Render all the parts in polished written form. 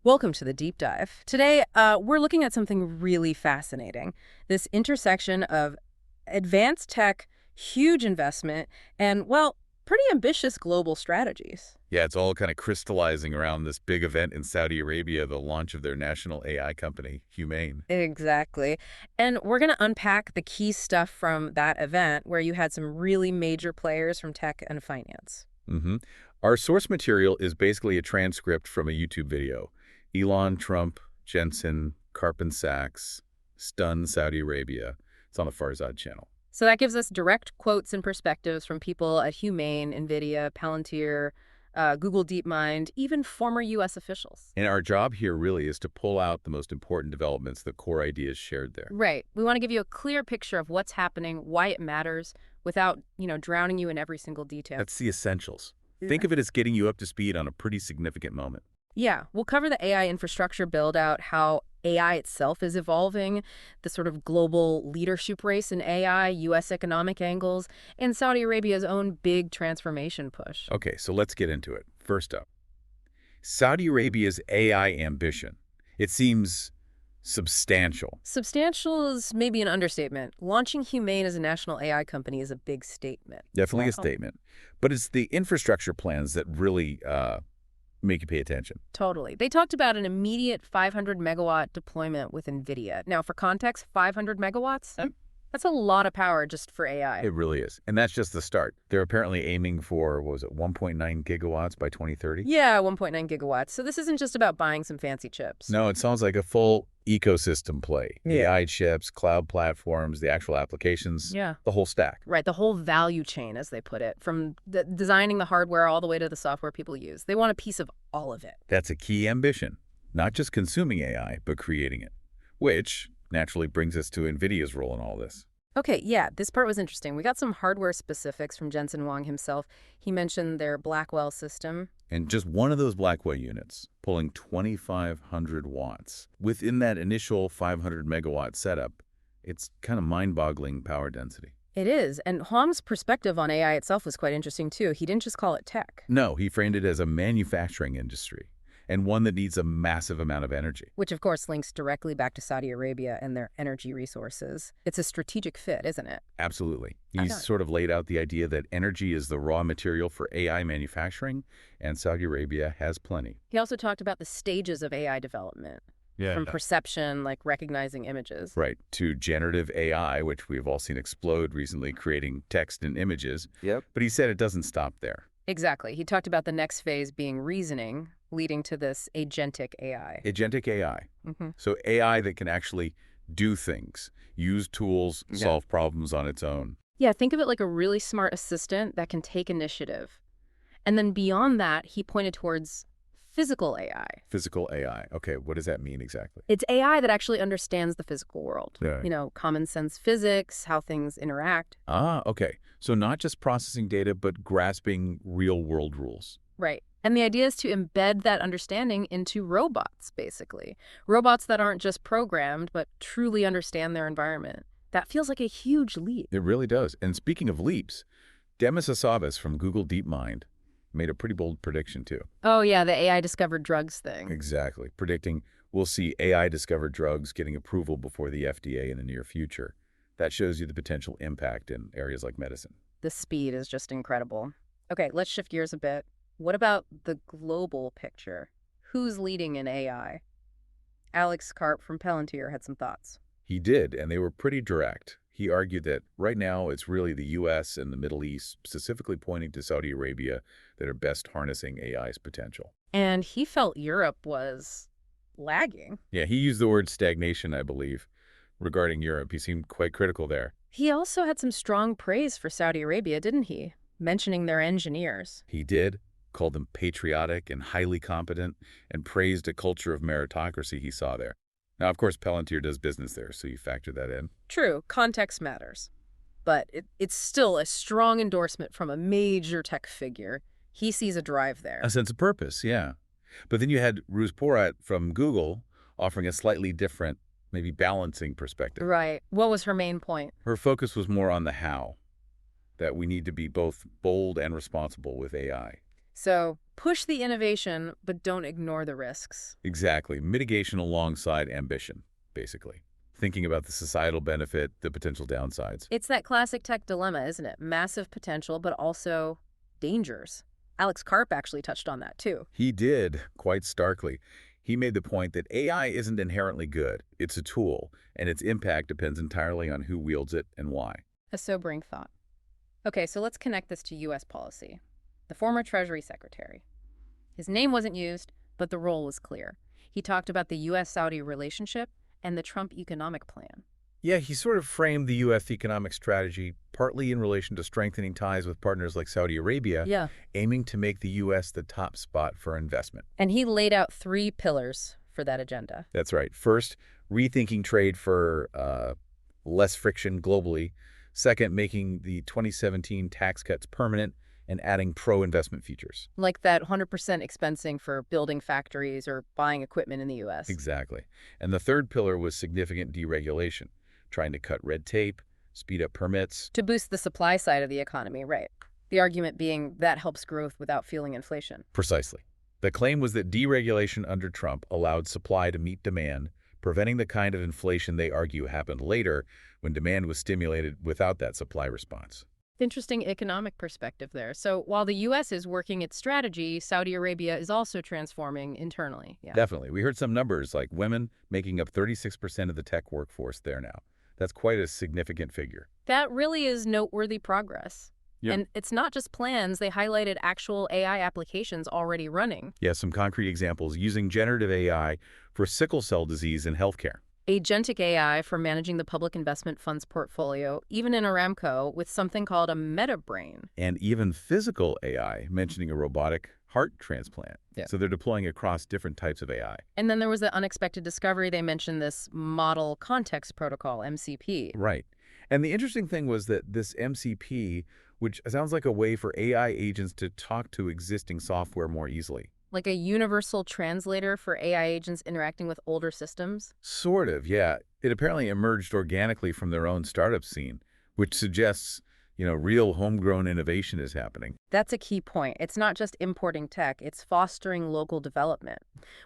Welcome to the deep dive. Today, we're looking at something really fascinating, this intersection of advanced tech, huge investment, and, well, pretty ambitious global strategies. Yeah, it's all kind of crystallizing around this big event in Saudi Arabia, the launch of their national AI company, Humane. Exactly. And we're going to unpack the key stuff from that event where you had some really major players from tech and finance. hmm Our source material is basically a transcript from a YouTube video. Elon, Trump, Jensen, Carp and Sachs, Stun, Saudi Arabia. It's on the Farzad channel. So that gives us direct quotes and perspectives from people at Humane, Nvidia, Palantir, Google DeepMind, even former U.S. officials. And our job here really is to pull out the most important developments, the core ideas shared there. Right. We want to give you a clear picture of what's happening, why it matters, without, drowning you in every single detail. That's the essentials. Yeah. Think of it as getting you up to speed on a pretty significant moment. Yeah, we'll cover the AI infrastructure build out, how AI itself is evolving, the sort of global leadership race in AI, U.S. economic angles, and Saudi Arabia's own big transformation push. Okay, so let's get into it. First up, Saudi Arabia's AI ambition. It seems substantial. Substantial is maybe an understatement. Launching Humane as a national AI company is a big statement. Definitely a Wow. statement. But it's the infrastructure plans that really make you pay attention. Totally. They talked about an immediate 500 megawatt deployment with Nvidia. Now, for context, 500 megawatts? That's a lot of power just for AI. It really is. And that's just the start. They're apparently aiming for, what was it, 1.9 gigawatts by 2030? Yeah, 1.9 gigawatts. So this isn't just about buying some fancy chips. No, it sounds like a full ecosystem play. Yeah. AI chips, cloud platforms, the actual applications, Yeah. the whole stack. Right, the whole value chain, as they put it, from designing the hardware all the way to the software people use. They want a piece of all of it. That's a key ambition. Not just consuming AI, but creating it. Which naturally brings us to NVIDIA's role in all this. Okay, yeah, this part was interesting. We got some hardware specifics from Jensen Huang himself. He mentioned their Blackwell system. And just one of those Blackwell units, pulling 2,500 watts. Within that initial 500 megawatt setup, it's kind of mind-boggling power density. It is, and Huang's perspective on AI itself was quite interesting, too. He didn't just call it tech. No, he framed it as a manufacturing industry, and one that needs a massive amount of energy. Which, of course, links directly back to Saudi Arabia and their energy resources. It's a strategic fit, isn't it? Absolutely. Okay. He's sort of laid out the idea that energy is the raw material for AI manufacturing, and Saudi Arabia has plenty. He also talked about the stages of AI development. From perception, like recognizing images. Right, to generative AI, which we've all seen explode recently, creating text and images. Yep. But he said it doesn't stop there. Exactly. He talked about the next phase being reasoning, leading to this agentic AI. Agentic AI. Mm-hmm. So AI that can actually do things, use tools, Yeah. solve problems on its own. Yeah, think of it like a really smart assistant that can take initiative. And then beyond that, he pointed towards physical AI. Physical AI. Okay, what does that mean exactly? It's AI that actually understands the physical world. Yeah. Common sense physics, how things interact. Ah, okay. So not just processing data, but grasping real-world rules. Right. And the idea is to embed that understanding into robots, basically. Robots that aren't just programmed, but truly understand their environment. That feels like a huge leap. It really does. And speaking of leaps, Demis Hassabis from Google DeepMind made a pretty bold prediction, too. Oh, yeah, the AI-discovered drugs thing. Exactly. Predicting we'll see AI-discovered drugs getting approval before the FDA in the near future. That shows you the potential impact in areas like medicine. The speed is just incredible. Okay, let's shift gears a bit. What about the global picture? Who's leading in AI? Alex Karp from Palantir had some thoughts. He did, and they were pretty direct. He argued that right now it's really the U.S. and the Middle East, specifically pointing to Saudi Arabia, that are best harnessing AI's potential. And he felt Europe was lagging. Yeah, he used the word stagnation, I believe, regarding Europe. He seemed quite critical there. He also had some strong praise for Saudi Arabia, didn't he? Mentioning their engineers. He did, called them patriotic and highly competent, and praised a culture of meritocracy he saw there. Now, of course, Palantir does business there, so you factor that in. True, context matters. But it's still a strong endorsement from a major tech figure. He sees a drive there. A sense of purpose, yeah. But then you had Ruth Porat from Google offering a slightly different, maybe balancing perspective. Right. What was her main point? Her focus was more on the how, that we need to be both bold and responsible with AI. So push the innovation, but don't ignore the risks. Exactly. Mitigation alongside ambition, basically. Thinking about the societal benefit, the potential downsides. It's that classic tech dilemma, isn't it? Massive potential, but also dangers. Alex Karp actually touched on that, too. He did, quite starkly. He made the point that AI isn't inherently good. It's a tool, and its impact depends entirely on who wields it and why. A sobering thought. Okay, so let's connect this to U.S. policy. The former Treasury Secretary. His name wasn't used, but the role was clear. He talked about the U.S.-Saudi relationship and the Trump economic plan. Yeah, he sort of framed the U.S. economic strategy partly in relation to strengthening ties with partners like Saudi Arabia, Yeah. aiming to make the U.S. the top spot for investment. And he laid out 3 pillars for that agenda. That's right. First, rethinking trade for less friction globally. Second, making the 2017 tax cuts permanent and adding pro-investment features. Like that 100% expensing for building factories or buying equipment in the U.S. Exactly. And the third pillar was significant deregulation, trying to cut red tape, speed up permits. To boost the supply side of the economy, right. The argument being that helps growth without fueling inflation. Precisely. The claim was that deregulation under Trump allowed supply to meet demand, preventing the kind of inflation they argue happened later when demand was stimulated without that supply response. Interesting economic perspective there. So while the U.S. is working its strategy, Saudi Arabia is also transforming internally. Yeah. Definitely. We heard some numbers like women making up 36% of the tech workforce there now. That's quite a significant figure. That really is noteworthy progress. Yeah. And it's not just plans. They highlighted actual AI applications already running. Yeah, some concrete examples using generative AI for sickle cell disease in healthcare. Agentic AI for managing the public investment funds portfolio, even in Aramco, with something called a meta brain. And even physical AI, mentioning a robotic heart transplant. Yeah. So they're deploying across different types of AI. And then there was the unexpected discovery. They mentioned this model context protocol, MCP. Right. And the interesting thing was that this MCP, which sounds like a way for AI agents to talk to existing software more easily. Like a universal translator for AI agents interacting with older systems? Sort of, yeah. It apparently emerged organically from their own startup scene, which suggests, real homegrown innovation is happening. That's a key point. It's not just importing tech, it's fostering local development,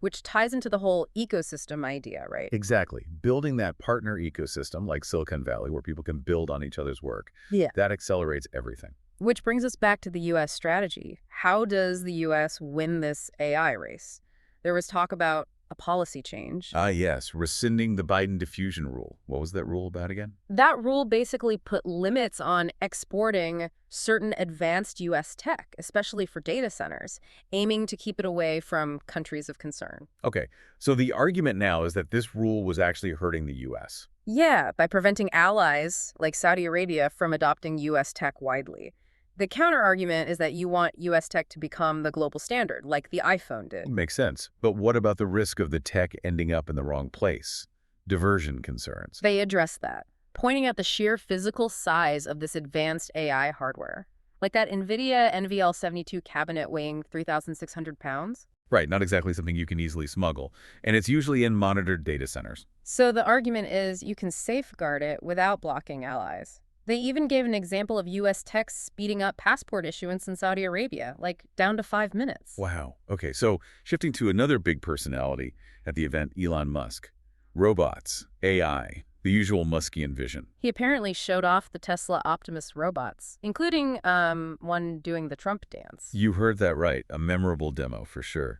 which ties into the whole ecosystem idea, right? Exactly. Building that partner ecosystem like Silicon Valley where people can build on each other's work. Yeah. That accelerates everything. Which brings us back to the U.S. strategy. How does the U.S. win this AI race? There was talk about a policy change. Yes, rescinding the Biden diffusion rule. What was that rule about again? That rule basically put limits on exporting certain advanced U.S. tech, especially for data centers, aiming to keep it away from countries of concern. Okay, so the argument now is that this rule was actually hurting the U.S. Yeah, by preventing allies like Saudi Arabia from adopting U.S. tech widely. The counter-argument is that you want U.S. tech to become the global standard, like the iPhone did. Makes sense. But what about the risk of the tech ending up in the wrong place? Diversion concerns. They address that, pointing at the sheer physical size of this advanced AI hardware. Like that Nvidia NVL72 cabinet weighing 3,600 pounds. Right, not exactly something you can easily smuggle. And it's usually in monitored data centers. So the argument is you can safeguard it without blocking allies. They even gave an example of U.S. tech speeding up passport issuance in Saudi Arabia, like down to 5 minutes. Wow. Okay, so shifting to another big personality at the event, Elon Musk. Robots, AI, the usual Muskian vision. He apparently showed off the Tesla Optimus robots, including one doing the Trump dance. You heard that right, a memorable demo for sure.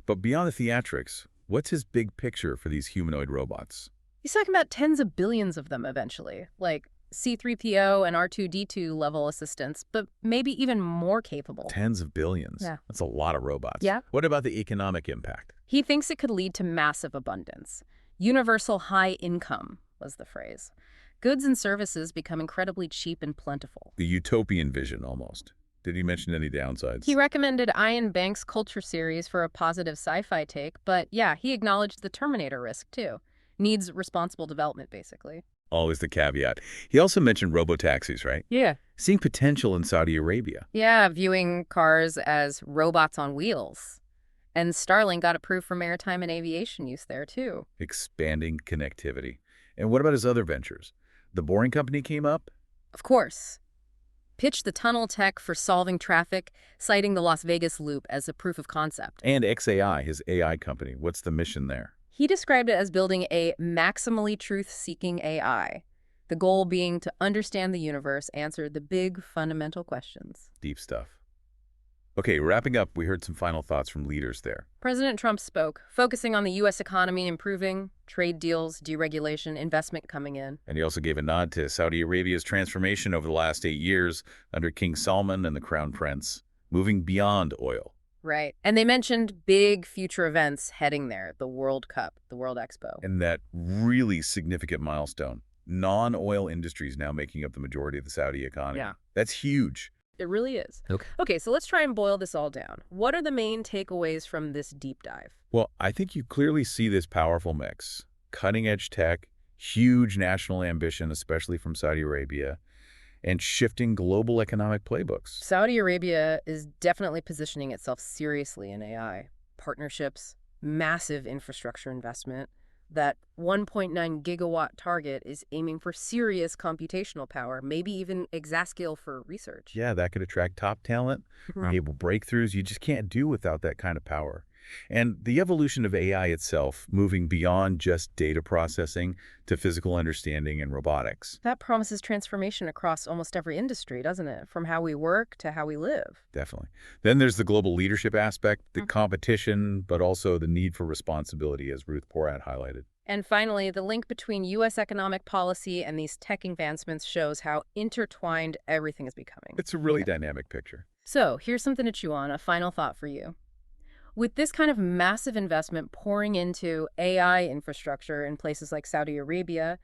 But beyond the theatrics, what's his big picture for these humanoid robots? He's talking about tens of billions of them eventually, like C-3PO and R2-D2 level assistants, but maybe even more capable. Tens of billions. Yeah. That's a lot of robots. Yeah. What about the economic impact? He thinks it could lead to massive abundance. Universal high income was the phrase. Goods and services become incredibly cheap and plentiful. The utopian vision, almost. Did he mention any downsides? He recommended Ian Banks' Culture series for a positive sci-fi take, but yeah, he acknowledged the Terminator risk too. Needs responsible development, basically. Always the caveat. He also mentioned robotaxis, right? Yeah. Seeing potential in Saudi Arabia. Yeah, viewing cars as robots on wheels. And Starlink got approved for maritime and aviation use there, too. Expanding connectivity. And what about his other ventures? The Boring Company came up? Of course. pitched the tunnel tech for solving traffic, citing the Las Vegas loop as a proof of concept. And XAI, his AI company, what's the mission there? He described it as building a maximally truth-seeking AI, the goal being to understand the universe, answer the big fundamental questions. Deep stuff. Okay, wrapping up, we heard some final thoughts from leaders there. President Trump spoke, focusing on the U.S. economy improving, trade deals, deregulation, investment coming in. And he also gave a nod to Saudi Arabia's transformation over the last 8 years under King Salman and the Crown Prince, moving beyond oil. Right. And they mentioned big future events heading there, the World Cup, the World Expo. And that really significant milestone, non-oil industries now making up the majority of the Saudi economy. Yeah. That's huge. It really is. Okay. Okay, so let's try and boil this all down. What are the main takeaways from this deep dive? Well, I think you clearly see this powerful mix. Cutting-edge tech, huge national ambition, especially from Saudi Arabia, and shifting global economic playbooks. Saudi Arabia is definitely positioning itself seriously in AI. Partnerships, massive infrastructure investment. That 1.9 gigawatt target is aiming for serious computational power, maybe even exascale for research. Yeah, that could attract top talent, enable breakthroughs you just can't do without that kind of power. And the evolution of AI itself, moving beyond just data processing to physical understanding and robotics. That promises transformation across almost every industry, doesn't it? From how we work to how we live. Definitely. Then there's the global leadership aspect, the competition, but also the need for responsibility, as Ruth Porat highlighted. And finally, the link between U.S. economic policy and these tech advancements shows how intertwined everything is becoming. It's a really dynamic picture. So here's something to chew on, a final thought for you. With this kind of massive investment pouring into AI infrastructure in places like Saudi Arabia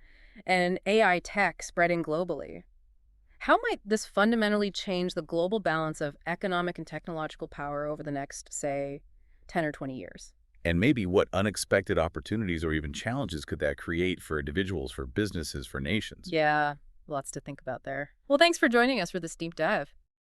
and AI tech spreading globally, how might this fundamentally change the global balance of economic and technological power over the next, say, 10 or 20 years? And maybe what unexpected opportunities or even challenges could that create for individuals, for businesses, for nations? Yeah, lots to think about there. Well, thanks for joining us for this deep dive.